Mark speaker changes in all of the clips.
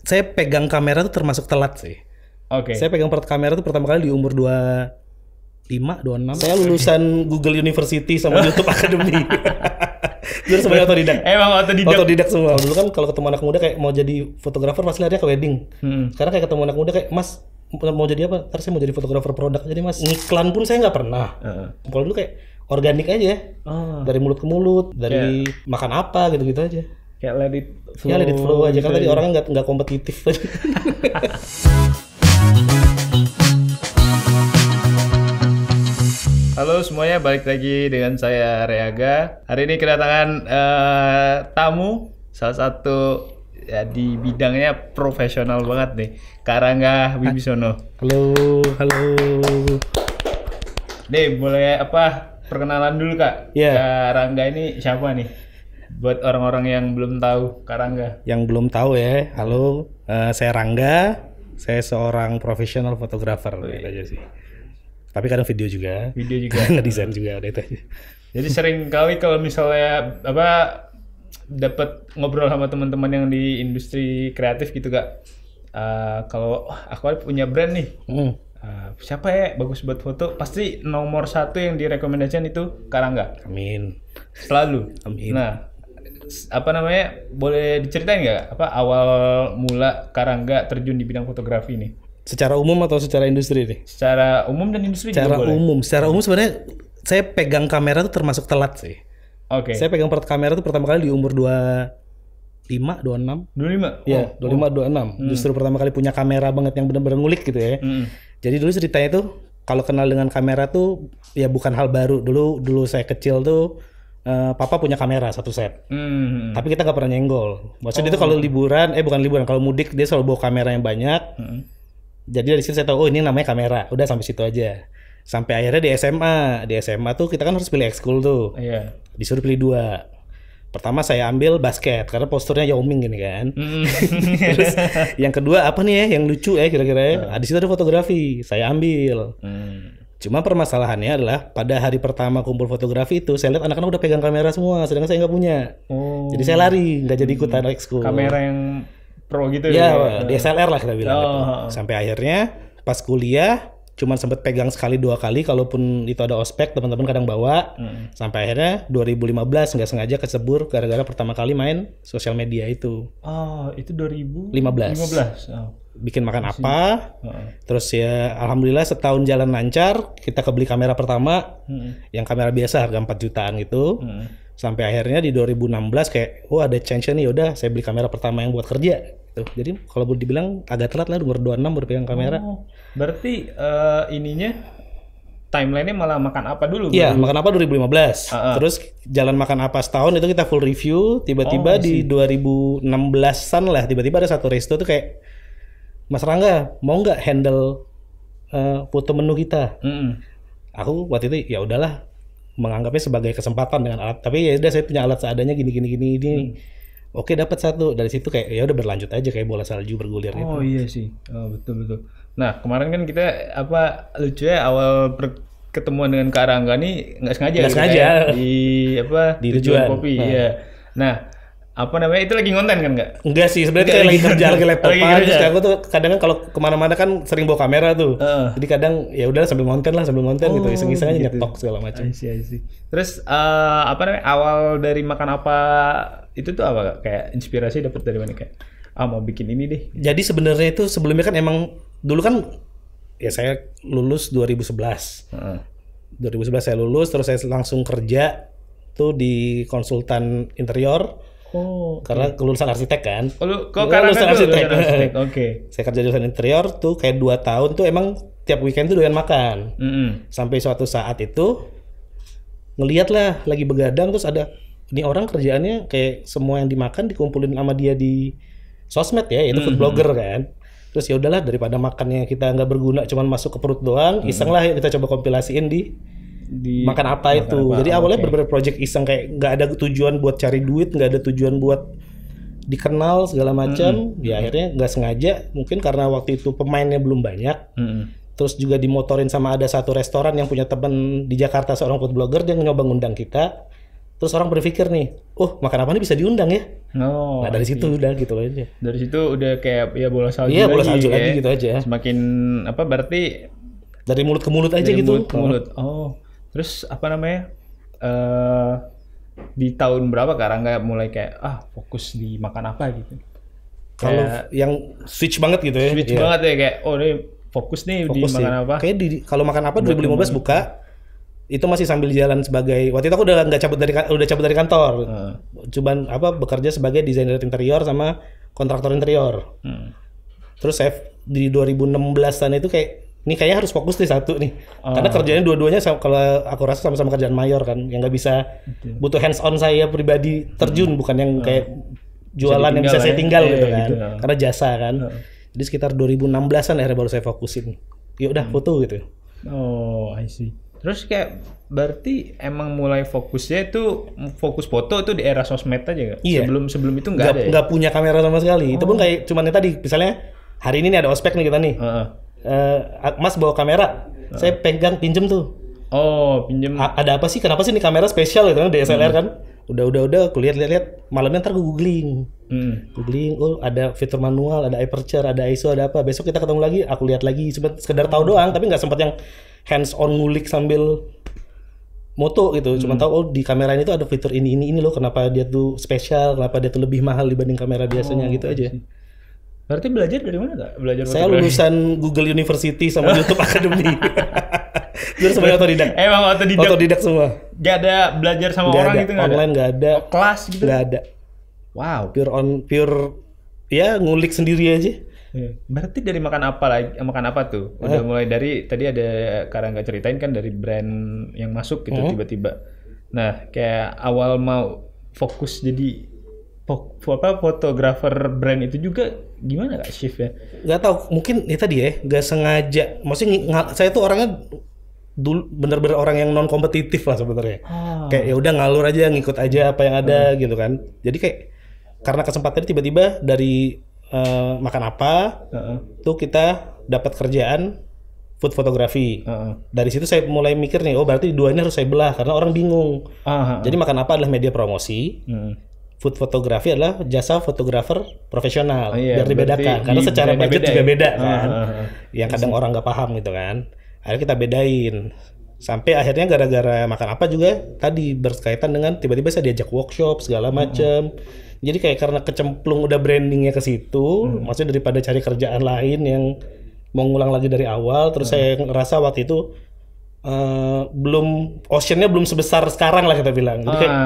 Speaker 1: Saya pegang kamera tuh termasuk telat sih.
Speaker 2: Oke.
Speaker 1: Saya pegang kamera tuh pertama kali di umur 25, 26. Saya lulusan Google University sama YouTube Academy. Terus semuanya otodidak.
Speaker 2: Emang otodidak.
Speaker 1: Otodidak semua. Dulu kan kalau ketemu anak muda kayak mau jadi fotografer pasti larinya ke wedding. Sekarang kayak ketemu anak muda kayak, "Mas, mau jadi apa? Ntar saya mau jadi fotografer produk." Jadi Mas, ngiklan pun saya nggak pernah. Kalau dulu kayak organik aja. Dari mulut ke mulut, dari makan apa gitu-gitu aja.
Speaker 2: Kayak let it flow.
Speaker 1: Ya let it flow aja. Karena tadi orangnya nggak kompetitif.
Speaker 2: Halo semuanya, balik lagi dengan saya Reaga. Hari ini kedatangan tamu, salah satu ya di bidangnya profesional banget nih, Karangga Wibisono.
Speaker 1: Halo.
Speaker 2: Nih, boleh perkenalan dulu Kak?
Speaker 1: Iya.
Speaker 2: Karangga ini siapa nih? Buat orang-orang yang belum tahu Karangga.
Speaker 1: Yang belum tahu ya, halo, saya Rangga. Saya seorang profesional fotografer gitu aja sih. Tapi kadang video juga. Ngedesain juga, udah itu aja.
Speaker 2: Jadi sering kali kalau misalnya dapat ngobrol sama teman-teman yang di industri kreatif gitu Kak. Kalau aku punya brand nih. Siapa ya bagus buat foto? Pasti nomor satu yang direkomendasikan itu Karangga.
Speaker 1: Amin.
Speaker 2: Selalu.
Speaker 1: Amin.
Speaker 2: Nah, boleh diceritain nggak awal mula Karangga terjun di bidang fotografi nih?
Speaker 1: Secara umum atau secara industri nih?
Speaker 2: Secara umum dan industri
Speaker 1: Secara
Speaker 2: juga boleh.
Speaker 1: Secara umum sebenarnya saya pegang kamera tuh termasuk telat sih.
Speaker 2: Oke.
Speaker 1: Saya pegang kamera tuh pertama kali di umur 25, 26.
Speaker 2: 25?
Speaker 1: Iya, 25, 26. Justru pertama kali punya kamera banget yang benar-benar ngulik gitu ya. Jadi dulu ceritanya tuh kalau kenal dengan kamera tuh ya bukan hal baru. Dulu saya kecil tuh papa punya kamera satu set. Tapi kita nggak pernah nyenggol. Maksudnya itu kalau liburan, bukan liburan, kalau mudik dia selalu bawa kamera yang banyak. Jadi dari situ saya tahu, oh ini namanya kamera. Udah sampai situ aja. Sampai akhirnya di SMA. Di SMA tuh kita kan harus pilih ekskul tuh.
Speaker 2: Iya.
Speaker 1: Disuruh pilih 2. Pertama saya ambil basket karena posturnya Yao Ming gini kan. Terus yang kedua apa nih ya yang lucu ya kira-kira ya. Di situ ada fotografi. Saya ambil. Cuma permasalahannya adalah pada hari pertama kumpul fotografi itu saya lihat anak-anak udah pegang kamera semua, sedangkan saya nggak punya. Jadi saya lari, nggak jadi ikutan ekskul.
Speaker 2: Kamera yang pro gitu
Speaker 1: ya? DSLR lah kita bilang gitu. Sampai akhirnya pas kuliah cuman sempat pegang sekali 2 kali, kalaupun itu ada ospek teman-teman kadang bawa. Sampai akhirnya 2015 nggak sengaja kesebur gara-gara pertama kali main sosial media itu.
Speaker 2: Itu 2015.
Speaker 1: Bikin makan apa, terus ya alhamdulillah setahun jalan lancar, kita kebeli kamera pertama, yang kamera biasa harga 4 jutaan gitu. Sampai akhirnya di 2016 kayak, ada chance nih, yaudah saya beli kamera pertama yang buat kerja. Tuh. Jadi kalau boleh dibilang agak telat lah, umur 26 baru pegang kamera.
Speaker 2: Berarti timeline-nya malah makan apa dulu?
Speaker 1: Iya, makan apa 2015. Terus jalan makan apa setahun itu kita full review. Tiba-tiba di 2016-an lah, tiba-tiba ada satu resto tuh kayak, Mas Rangga mau nggak handle foto menu kita? Aku waktu itu ya udahlah, menganggapnya sebagai kesempatan dengan alat. Tapi ya udah saya punya alat seadanya gini. Oke, dapat satu. Dari situ kayak ya udah berlanjut aja kayak bola salju bergulir gitu.
Speaker 2: Oh iya sih. Betul. Nah, kemarin kan kita lucu ya awal ketemuan dengan Karangga nih nggak sengaja di tujuan kopi. Iya. Nah, itu lagi ngonten kan nggak?
Speaker 1: Enggak sih, sebenarnya kayak lagi kerja, lagi laptopan. Terus aku tuh kadang kan kalau kemana-mana kan sering bawa kamera tuh. Jadi kadang ya udah sambil ngonten gitu, iseng-iseng aja nyetok segala macam.
Speaker 2: I see. Terus awal dari makan apa itu tuh apa Kak? Kayak inspirasi dapat dari mana kayak mau bikin ini deh.
Speaker 1: Jadi sebenarnya itu sebelumnya kan emang dulu kan ya saya lulus 2011. 2011 saya lulus, terus saya langsung kerja tuh di konsultan interior. Karena kelulusan arsitek kan.
Speaker 2: Lulusan arsitek. Oke.
Speaker 1: Saya kerja di jurusan interior tuh kayak 2 tahun tuh emang tiap weekend tuh doyan makan. Sampai suatu saat itu ngeliat lah lagi begadang, terus ada ini orang kerjaannya kayak semua yang dimakan dikumpulin sama dia di sosmed ya, itu food blogger kan. Terus ya udahlah daripada makannya kita nggak berguna cuman masuk ke perut doang, iseng lah kita coba kompilasiin di makan apa itu. Jadi awalnya bener-bener project iseng kayak nggak ada tujuan buat cari duit, nggak ada tujuan buat dikenal segala macam. Ya akhirnya nggak sengaja, mungkin karena waktu itu pemainnya belum banyak. Terus juga dimotorin sama ada satu restoran yang punya teman di Jakarta seorang food blogger, dia nyoba ngundang kita. Terus orang berpikir nih, oh makan apa nih bisa diundang ya?
Speaker 2: Oh,
Speaker 1: nah dari situ udah gitu loh aja.
Speaker 2: Dari situ udah kayak ya bola salju
Speaker 1: Iya, bola salju
Speaker 2: lagi
Speaker 1: lagi gitu aja.
Speaker 2: Semakin apa berarti
Speaker 1: dari mulut ke mulut aja
Speaker 2: dari
Speaker 1: gitu.
Speaker 2: mulut ke mulut. Oh, terus apa namanya? Di tahun berapa Kak Rangga mulai kayak fokus di makan apa gitu?
Speaker 1: Kalau yang switch banget gitu ya.
Speaker 2: Switch banget ya kayak ini fokus nih di makan apa?
Speaker 1: Kayak kalau makan apa 2015 buka. Itu masih sambil jalan sebagai waktu itu aku udah cabut dari kantor. Cuman bekerja sebagai desainer interior sama kontraktor interior. Terus saya di 2016-an itu kayak ini kayaknya harus fokus nih satu nih. Karena kerjanya dua-duanya kalau aku rasa sama-sama kerjaan mayor kan, yang nggak bisa butuh hands on saya pribadi terjun, bukan yang kayak jualan yang bisa saya tinggal gitu kan. Gitu. Karena jasa kan. Jadi sekitar 2016-an akhirnya baru saya fokusin. Ya udah foto gitu.
Speaker 2: Oh, I see. Terus kayak berarti emang mulai fokusnya itu fokus foto itu di era sosmed aja gak?
Speaker 1: Iya.
Speaker 2: Sebelum itu nggak ada ya?
Speaker 1: Nggak punya kamera sama sekali. Itu pun kayak cuman yang tadi misalnya hari ini nih ada ospek nih kita nih. Mas bawa kamera, saya pegang pinjem tuh.
Speaker 2: Oh, pinjem.
Speaker 1: Ada apa sih? Kenapa sih ini kamera spesial gitu kan DSLR kan? Udah aku lihat. Malamnya ntar gue googling. Googling, oh ada fitur manual, ada aperture, ada ISO, ada apa. Besok kita ketemu lagi, aku lihat lagi. Cuma sekedar tahu doang, tapi nggak sempat yang hands on ngulik sambil moto gitu. Cuma tahu di kamera ini tuh ada fitur ini loh. Kenapa dia tuh spesial? Kenapa dia tuh lebih mahal dibanding kamera biasanya gitu aja.
Speaker 2: Berarti belajar dari mana Kak?
Speaker 1: Saya lulusan Google University sama YouTube Academy. Jadi semuanya otodidak.
Speaker 2: Emang otodidak.
Speaker 1: Otodidak semua.
Speaker 2: Gak ada belajar sama
Speaker 1: gak
Speaker 2: orang
Speaker 1: ada.
Speaker 2: gitu nggak ada?
Speaker 1: Online nggak ada.
Speaker 2: Kelas gitu?
Speaker 1: Nggak ada.
Speaker 2: Wow.
Speaker 1: Pure ya ngulik sendiri aja.
Speaker 2: Berarti dari makan apa tuh? Udah mulai dari tadi ada Kak Rangga ceritain kan dari brand yang masuk gitu tiba-tiba. Nah, kayak awal mau fokus jadi fotografer brand itu juga gimana Kak shift ya?
Speaker 1: Gak tau, mungkin ya tadi ya, gak sengaja. Maksudnya saya tuh orangnya dulu bener-bener orang yang non kompetitif lah sebenarnya. Kayak ya udah ngalur aja, ngikut aja apa yang ada gitu kan. Jadi kayak karena kesempatan tiba-tiba dari makan apa, tuh kita dapat kerjaan food fotografi. Dari situ saya mulai mikir nih, oh berarti dua ini harus saya belah karena orang bingung. Jadi makan apa adalah media promosi. Food fotografi adalah jasa fotografer profesional. Biar dibedakan karena secara budget juga beda kan. Yang kadang orang nggak paham gitu kan. Akhirnya kita bedain. Sampai akhirnya gara-gara makan apa juga tadi berkaitan dengan tiba-tiba saya diajak workshop segala macam. Jadi kayak karena kecemplung udah brandingnya ke situ, maksudnya daripada cari kerjaan lain yang mau ngulang lagi dari awal, terus saya ngerasa waktu itu oceannya belum sebesar sekarang lah kita bilang. Jadi kayak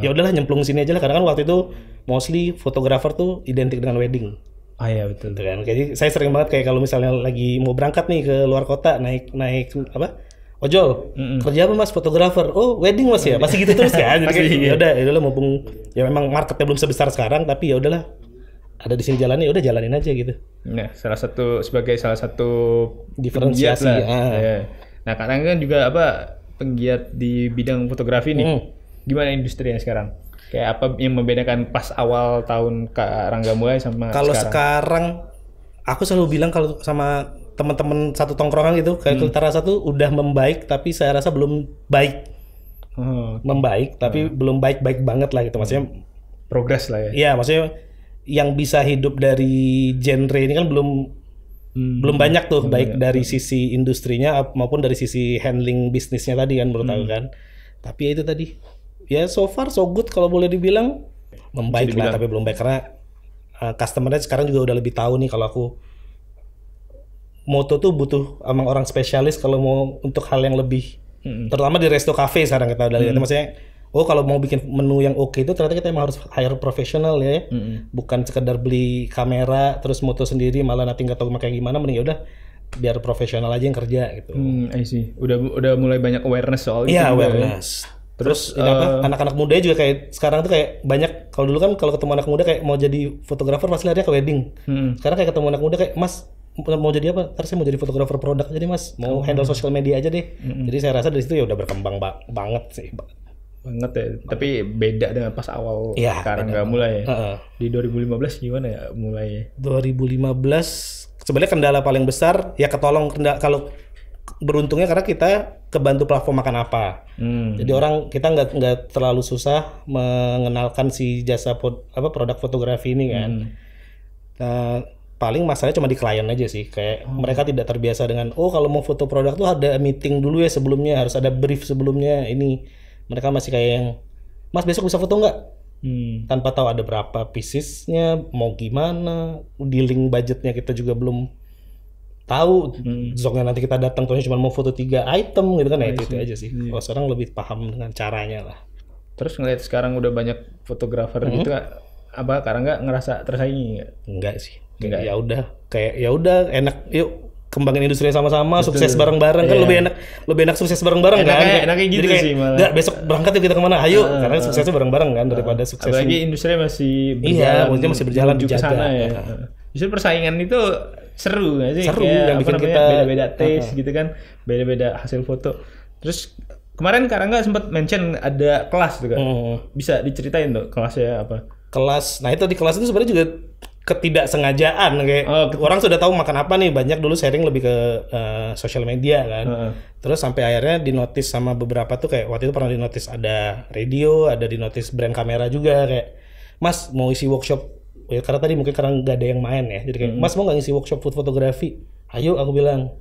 Speaker 1: ya udahlah nyemplung sini aja lah karena kan waktu itu mostly fotografer tuh identik dengan wedding.
Speaker 2: Iya betul.
Speaker 1: Kan. Jadi saya sering banget kayak kalau misalnya lagi mau berangkat nih ke luar kota naik apa? Ojol. Kerja apa Mas? Fotografer. Oh, wedding Mas ya. Pasti gitu terus kan. Jadi ya udahlah mumpung ya memang marketnya belum sebesar sekarang tapi ya udahlah ada di sini jalannya, ya udah jalanin aja gitu.
Speaker 2: Nah, sebagai salah satu
Speaker 1: diferensiasi.
Speaker 2: Nah, kadang kan juga penggiat di bidang fotografi nih. Gimana industrinya sekarang? Kayak apa yang membedakan pas awal tahun Kak Rangga mulai sama
Speaker 1: kalau sekarang aku selalu bilang kalau sama teman-teman satu tongkrongan gitu kayak Kulitara satu udah membaik tapi saya rasa belum baik. Membaik tapi belum baik-baik banget lah gitu. Maksudnya
Speaker 2: progres lah ya.
Speaker 1: Iya, maksudnya yang bisa hidup dari genre ini kan belum banyak tuh, baik dari sisi industrinya maupun dari sisi handling bisnisnya tadi kan menurut aku kan. Tapi ya itu tadi, ya so far so good kalau boleh dibilang membaik lah, tapi belum baik karena customer-nya sekarang juga udah lebih tahu nih kalau aku moto tuh butuh emang orang spesialis kalau mau untuk hal yang lebih, terutama di resto cafe sekarang kita udah lihat, maksudnya oh kalau mau bikin menu yang oke itu ternyata kita emang harus hire profesional ya, bukan sekedar beli kamera terus moto sendiri malah nanti nggak tahu makanya gimana, mending ya udah biar profesional aja yang kerja gitu.
Speaker 2: I see. Udah mulai banyak awareness soal itu.
Speaker 1: Iya, awareness. Terus ini anak-anak muda juga kayak sekarang tuh kayak banyak, kalau dulu kan kalau ketemu anak muda kayak mau jadi fotografer pasti larinya ke wedding. Sekarang kayak ketemu anak muda kayak Mas mau jadi apa? Ntar saya mau jadi fotografer produk aja deh Mas, mau handle sosial media aja deh. Jadi saya rasa dari situ ya udah berkembang banget sih.
Speaker 2: Banget ya, tapi beda dengan pas awal sekarang nggak mulai ya. Di 2015 gimana ya mulai?
Speaker 1: 2015 sebenarnya kendala paling besar ya ketolong kalau beruntungnya karena kita kebantu platform Makan Apa. Jadi kita nggak terlalu susah mengenalkan si jasa produk fotografi ini kan. Nah, paling masalahnya cuma di klien aja sih, kayak mereka tidak terbiasa dengan kalau mau foto produk tuh ada meeting dulu ya sebelumnya, harus ada brief sebelumnya. Ini mereka masih kayak yang, Mas besok bisa foto nggak? Tanpa tahu ada berapa piecesnya, mau gimana, dealing budgetnya kita juga belum tahu. Besoknya nanti kita datang tuh cuma mau foto 3 item gitu kan, ya itu aja sih. Kalau sekarang lebih paham dengan caranya lah.
Speaker 2: Terus ngeliat sekarang udah banyak fotografer gitu, karena nggak ngerasa tersaingi nggak?
Speaker 1: Enggak sih. Ya udah enak, yuk kembangin industri sama-sama. Betul. Sukses bareng-bareng kan lebih enak sukses bareng-bareng kan.
Speaker 2: Enaknya gitu
Speaker 1: jadi
Speaker 2: sih malah.
Speaker 1: Enggak, besok berangkat yuk kita kemana? Ayo, karena suksesnya bareng-bareng kan daripada sukses.
Speaker 2: Apalagi industri masih
Speaker 1: berjalan. Iya, masih berjalan
Speaker 2: ke sana ya. Justru persaingan itu seru nggak sih?
Speaker 1: Seru yang bikin kita
Speaker 2: beda-beda taste gitu kan, beda-beda hasil foto. Terus kemarin Karangga sempat mention ada kelas tuh kan. Bisa diceritain tuh kelasnya apa?
Speaker 1: Kelas. Nah, itu di kelas itu sebenarnya juga ketidaksengajaan kayak orang sudah tahu Makan Apa nih, banyak dulu sharing lebih ke sosial media kan. Terus sampai akhirnya dinotis sama beberapa tuh, kayak waktu itu pernah dinotis ada radio, ada dinotis brand kamera juga, kayak Mas mau isi workshop ya, karena tadi mungkin karena nggak ada yang main ya, jadi kayak Mas mau nggak ngisi workshop food fotografi? Ayo, aku bilang.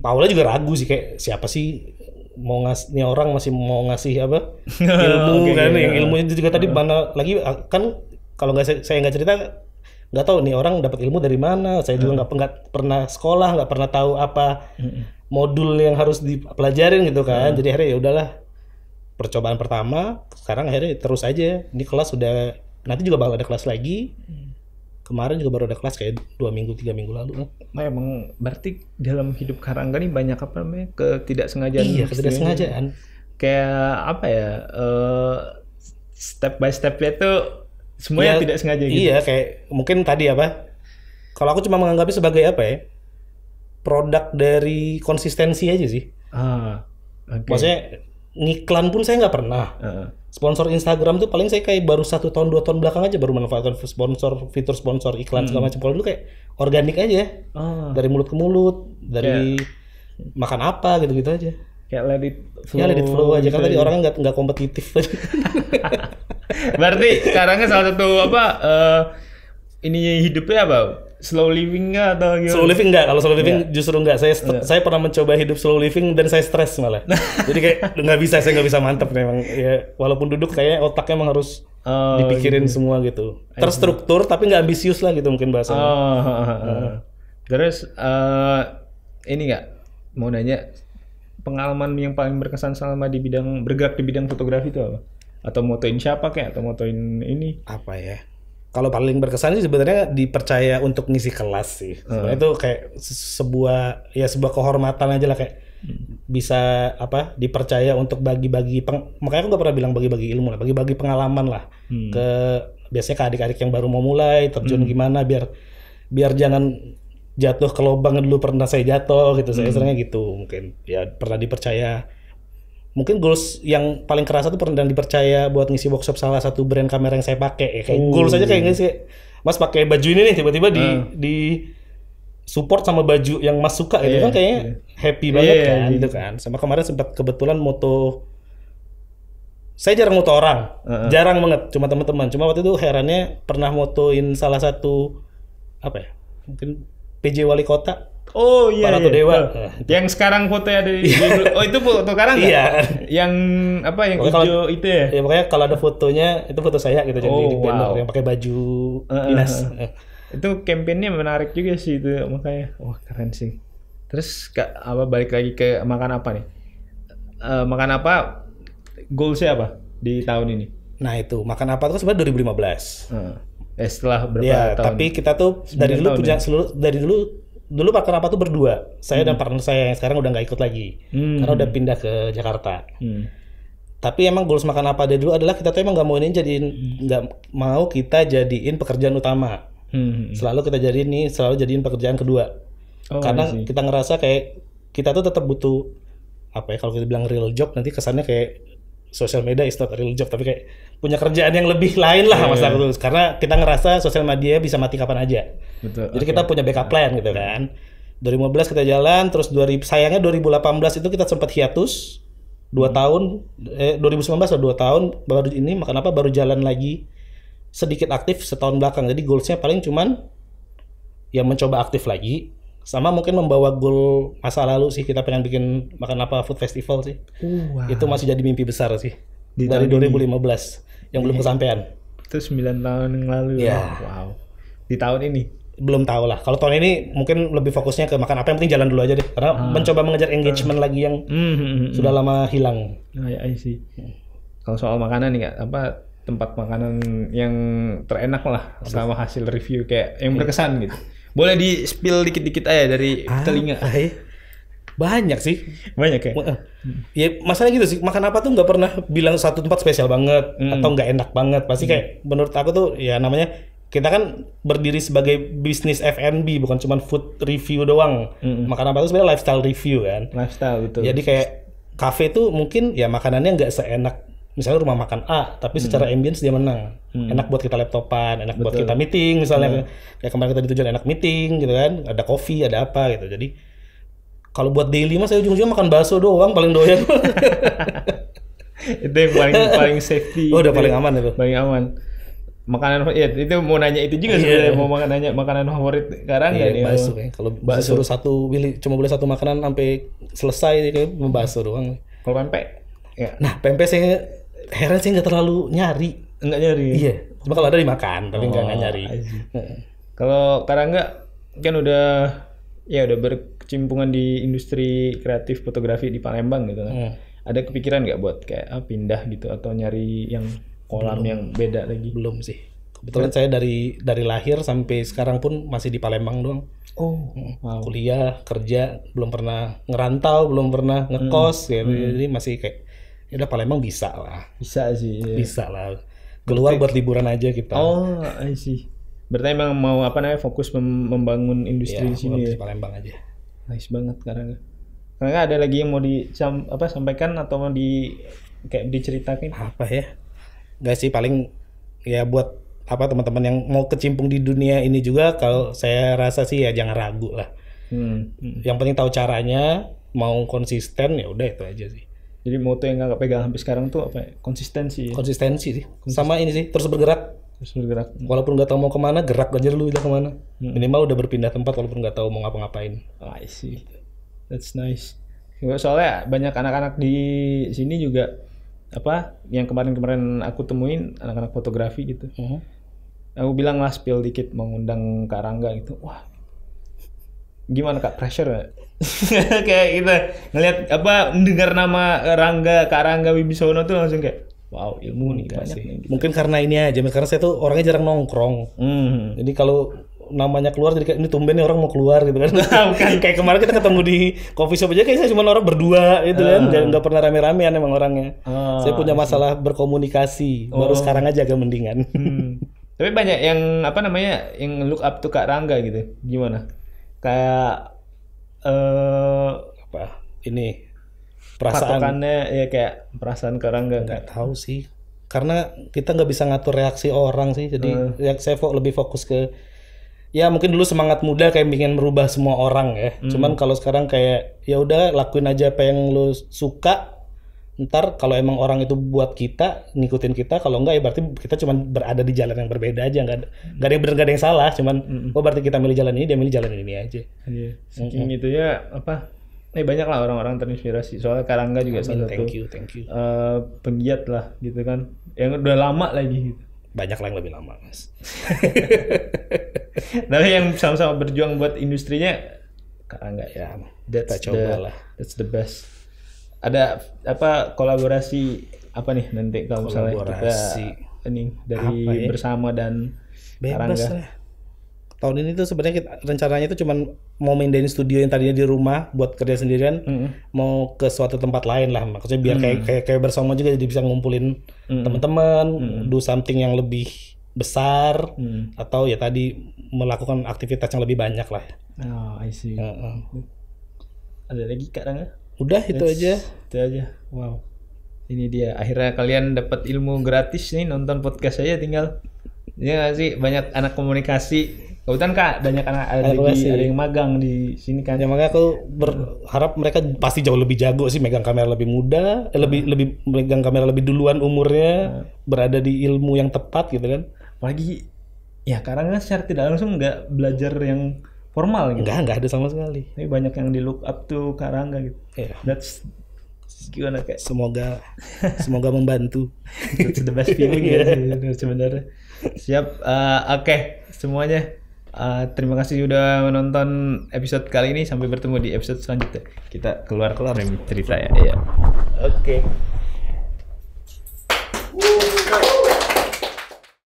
Speaker 1: Paula juga ragu sih, kayak siapa sih mau nih orang masih mau ngasih apa ilmu kan, yang ilmu itu juga tadi mana lagi kan, kalau nggak saya nggak cerita nggak tahu nih orang dapat ilmu dari mana. Saya juga nggak pernah sekolah, nggak pernah tahu apa modul yang harus dipelajarin gitu kan. Jadi akhirnya ya udahlah, percobaan pertama. Sekarang akhirnya terus aja, ini kelas udah, nanti juga bakal ada kelas lagi. Kemarin juga baru ada kelas kayak 2 minggu 3 minggu lalu.
Speaker 2: Nah, emang berarti dalam hidup Karangga nih banyak apa namanya ketidaksengajaan.
Speaker 1: Iya, ketidaksengajaan.
Speaker 2: Kayak apa ya, step by step-nya tuh semuanya tidak sengaja gitu.
Speaker 1: Iya, kayak mungkin tadi apa, kalau aku cuma menganggapnya sebagai apa ya, produk dari konsistensi aja sih. Maksudnya ngiklan pun saya nggak pernah. Sponsor Instagram tuh paling saya kayak baru 1 tahun 2 tahun belakang aja baru memanfaatkan fitur sponsor iklan segala macam. Kalau dulu kayak organik aja, dari mulut ke mulut, dari Makan Apa gitu-gitu aja.
Speaker 2: Kayak let it flow.
Speaker 1: Ya let it flow aja, kan tadi orangnya nggak kompetitif.
Speaker 2: Berarti Karangga salah satu ini hidupnya apa? Slow living nggak atau gimana?
Speaker 1: Slow living nggak, kalau slow living justru nggak. Saya pernah mencoba hidup slow living dan saya stres malah. Jadi kayak saya nggak bisa mantep memang. Ya, walaupun duduk kayak otaknya emang harus dipikirin gitu. Semua gitu. Terstruktur tapi nggak ambisius lah gitu mungkin bahasanya.
Speaker 2: Terus ini nggak mau nanya, pengalaman yang paling berkesan selama bergerak di bidang fotografi itu apa? Atau motoin siapa kayak, atau motoin ini?
Speaker 1: Apa ya? Kalau paling berkesan sih sebenarnya dipercaya untuk ngisi kelas sih. Sebenarnya itu kayak sebuah kehormatan aja lah, kayak bisa dipercaya untuk bagi-bagi. Makanya aku nggak pernah bilang bagi-bagi ilmu lah, bagi-bagi pengalaman lah ke biasanya ke adik-adik yang baru mau mulai terjun gimana biar jangan jatuh ke lubang dulu pernah saya jatuh gitu. Saya seringnya gitu, mungkin ya pernah dipercaya. Mungkin goals yang paling kerasa tuh pernah dipercaya buat ngisi workshop salah satu brand kamera yang saya pakai. Ya, kayak goals aja kayak ngisi, Mas pakai baju ini nih, tiba-tiba di support sama baju yang Mas suka gitu kan, kayaknya happy banget kan gitu kan. Sama kemarin sempat kebetulan moto, saya jarang moto orang, jarang banget, cuma teman-teman. Cuma waktu itu herannya pernah motoin salah satu mungkin PJ Wali Kota.
Speaker 2: Oh iya,
Speaker 1: Para Dewa.
Speaker 2: Yang sekarang fotonya ada di oh itu foto Karang nggak?
Speaker 1: Iya.
Speaker 2: Yang yang hijau itu ya?
Speaker 1: Ya makanya kalau ada fotonya itu foto saya gitu, jadi di banner yang pakai baju dinas.
Speaker 2: Itu kampanyenya menarik juga sih itu, makanya wah keren sih. Terus balik lagi ke Makan Apa nih? Makan Apa goalsnya apa di tahun ini?
Speaker 1: Nah itu Makan Apa itu sebenarnya 2015.
Speaker 2: Setelah berapa tahun?
Speaker 1: Tapi kita tuh dari dulu punya dulu Makan Apa tuh berdua. Saya dan partner saya yang sekarang udah nggak ikut lagi karena udah pindah ke Jakarta. Tapi emang goals Makan Apa dari dulu adalah kita tuh emang nggak mau kita jadiin pekerjaan utama. Selalu jadiin pekerjaan kedua. Karena kita ngerasa kayak kita tuh tetap butuh kalau kita bilang real job nanti kesannya kayak social media is not a real job, tapi kayak punya kerjaan yang lebih lain lah masa itu. Karena kita ngerasa sosial media bisa mati kapan aja.
Speaker 2: Betul.
Speaker 1: Jadi kita punya backup plan gitu kan. 2015 kita jalan, terus sayangnya 2018 itu kita sempat hiatus 2 tahun, 2019 atau 2 tahun baru ini baru jalan lagi sedikit aktif setahun belakang. Jadi goalsnya paling cuman ya mencoba aktif lagi, sama mungkin membawa goal masa lalu sih, kita pengen bikin Makan Apa Food Festival sih.
Speaker 2: Wow.
Speaker 1: Itu masih jadi mimpi besar sih dari 2015 yang belum kesampaian.
Speaker 2: Itu 9 tahun yang lalu.
Speaker 1: Ya.
Speaker 2: Wow. Di tahun ini
Speaker 1: belum tahu lah. Kalau tahun ini mungkin lebih fokusnya ke Makan Apa, yang penting jalan dulu aja deh. Karena mencoba mengejar engagement lagi yang sudah lama hilang.
Speaker 2: I see. Kalau soal makanan nih Kak, apa tempat makanan yang terenak lah selama hasil review kayak yang berkesan gitu. Boleh di spill dikit-dikit aja dari telinga.
Speaker 1: Banyak sih.
Speaker 2: Banyak ya?
Speaker 1: Ya masalahnya gitu sih, Makan Apa tuh nggak pernah bilang satu tempat spesial banget atau nggak enak banget. Pasti kayak menurut aku tuh ya namanya kita kan berdiri sebagai bisnis F&B, bukan cuma food review doang. Makan Apa itu sebenarnya lifestyle review kan.
Speaker 2: Lifestyle, betul.
Speaker 1: Jadi kayak kafe tuh mungkin ya makanannya nggak seenak misalnya rumah makan A, tapi secara ambience dia menang. Enak buat kita laptopan, enak buat kita meeting misalnya. Kayak kemarin kita di tujuan enak meeting gitu kan, ada kopi, ada apa gitu. Jadi kalau buat daily mas saya ujung-ujungnya makan bakso doang paling doyan.
Speaker 2: Itu yang paling safety.
Speaker 1: Oh, udah paling aman itu.
Speaker 2: Paling aman. Makanan ya itu mau nanya itu juga sebenarnya, mau nanya makanan favorit sekarang nggak nih?
Speaker 1: Bakso kayak kalau suruh cuma boleh satu makanan sampai selesai kayak bakso doang.
Speaker 2: Kalau pempek? Ya.
Speaker 1: Nah pempek saya heran sih nggak terlalu nyari.
Speaker 2: Nggak nyari?
Speaker 1: Iya. Cuma kalau ada dimakan tapi nggak nyari.
Speaker 2: Kalau Karangga kan udah berkecimpungan di industri kreatif fotografi di Palembang gitu kan. Ada kepikiran nggak buat kayak pindah gitu atau nyari yang kolam yang beda lagi?
Speaker 1: Belum sih. Kebetulan saya dari lahir sampai sekarang pun masih di Palembang doang.
Speaker 2: Oh, wow.
Speaker 1: Kuliah, kerja, belum pernah ngerantau, belum pernah ngekos gitu. Jadi masih kayak ya udah Palembang bisa lah.
Speaker 2: Bisa sih. Ya.
Speaker 1: Bisa lah. Keluar buat liburan aja kita.
Speaker 2: Oh, I see. Berarti emang mau fokus membangun industri di sini ya.
Speaker 1: Di Palembang aja.
Speaker 2: Nice banget Karangga. Karangga ada lagi yang mau sampaikan atau mau kayak diceritakan?
Speaker 1: Apa ya? Nggak sih, paling ya buat teman-teman yang mau kecimpung di dunia ini juga, kalau saya rasa sih ya jangan ragu lah. Yang penting tahu caranya, mau konsisten ya udah itu aja sih.
Speaker 2: Jadi moto yang nggak pegang sampai sekarang tuh apa ya? Konsistensi.
Speaker 1: Konsistensi sih. Sama ini sih, terus bergerak. Walaupun nggak tahu mau kemana, gerak aja dulu udah kemana. Minimal udah berpindah tempat walaupun nggak tahu mau ngapa-ngapain.
Speaker 2: I see. That's nice. Soalnya banyak anak-anak di sini juga yang kemarin aku temuin anak-anak fotografi gitu. Aku bilang lah spill dikit mengundang Kak Rangga gitu. Wah, gimana Kak, pressure gak? Kayak kita ngelihat mendengar nama Kak Rangga Wibisono tuh langsung kayak wow, ilmu nih banyak sih.
Speaker 1: Gitu. Mungkin karena ini aja, karena saya tuh orangnya jarang nongkrong. Jadi kalau namanya keluar jadi kayak ini tumben nih orang mau keluar gitu kan. Bukan kayak kemarin kita ketemu di coffee shop aja kayak saya cuma orang berdua gitu kan. Nggak pernah rame-ramean emang orangnya. Saya punya masalah berkomunikasi. Baru sekarang aja agak mendingan.
Speaker 2: Tapi banyak yang yang look up to Kak Rangga gitu. Gimana? Kayak
Speaker 1: ini perasaan
Speaker 2: patokannya ya kayak perasaan Kak Rangga.
Speaker 1: Nggak tahu sih. Karena kita nggak bisa ngatur reaksi orang sih. Jadi saya lebih fokus ke ya mungkin dulu semangat muda kayak ingin merubah semua orang ya. Cuman kalau sekarang kayak ya udah lakuin aja apa yang lu suka. Ntar kalau emang orang itu buat kita, ngikutin kita, kalau enggak ya berarti kita cuma berada di jalan yang berbeda aja, nggak ada yang benar, nggak ada yang salah, cuman berarti kita milih jalan ini, dia milih jalan ini aja.
Speaker 2: Iya. Saking itu ya banyak lah orang-orang terinspirasi. Soalnya Karangga juga salah satu
Speaker 1: thank you.
Speaker 2: Penggiat lah gitu kan, yang udah lama lagi gitu.
Speaker 1: Banyak lah yang lebih lama mas.
Speaker 2: Tapi yang sama-sama berjuang buat industrinya Karangga
Speaker 1: ya. That's
Speaker 2: the best. Ada kolaborasi nih nanti kalau misalnya kita ini dari bersama dan
Speaker 1: bebas lah. Tahun ini tuh sebenarnya rencananya itu cuman mau mindahin studio yang tadinya di rumah buat kerja sendirian, mau ke suatu tempat lain lah. Maksudnya biar kayak bersama juga jadi bisa ngumpulin teman-teman, do something yang lebih besar, atau ya tadi melakukan aktivitas yang lebih banyak lah.
Speaker 2: Oh, I see. Ada lagi Kak Rangga?
Speaker 1: Udah itu aja.
Speaker 2: Wow. Ini dia akhirnya kalian dapat ilmu gratis nih, nonton podcast saya tinggal Iya nggak sih, banyak anak komunikasi. Kebetulan Kak, banyak anak ada yang magang di sini kan.
Speaker 1: Ya makanya aku berharap mereka pasti jauh lebih jago sih, megang kamera lebih muda, lebih megang kamera lebih duluan umurnya, berada di ilmu yang tepat gitu kan.
Speaker 2: Apalagi ya karena secara tidak langsung nggak belajar yang formal gitu.
Speaker 1: Nggak ada sama sekali.
Speaker 2: Tapi banyak yang di look up tuh Karangga gitu.
Speaker 1: Yeah.
Speaker 2: That's gimana kayak.
Speaker 1: Semoga membantu.
Speaker 2: It's the best feeling ya sebenarnya. Siap. Oke, semuanya. Terima kasih sudah menonton episode kali ini. Sampai bertemu di episode selanjutnya. Kita keluar nih cerita ya. Oke.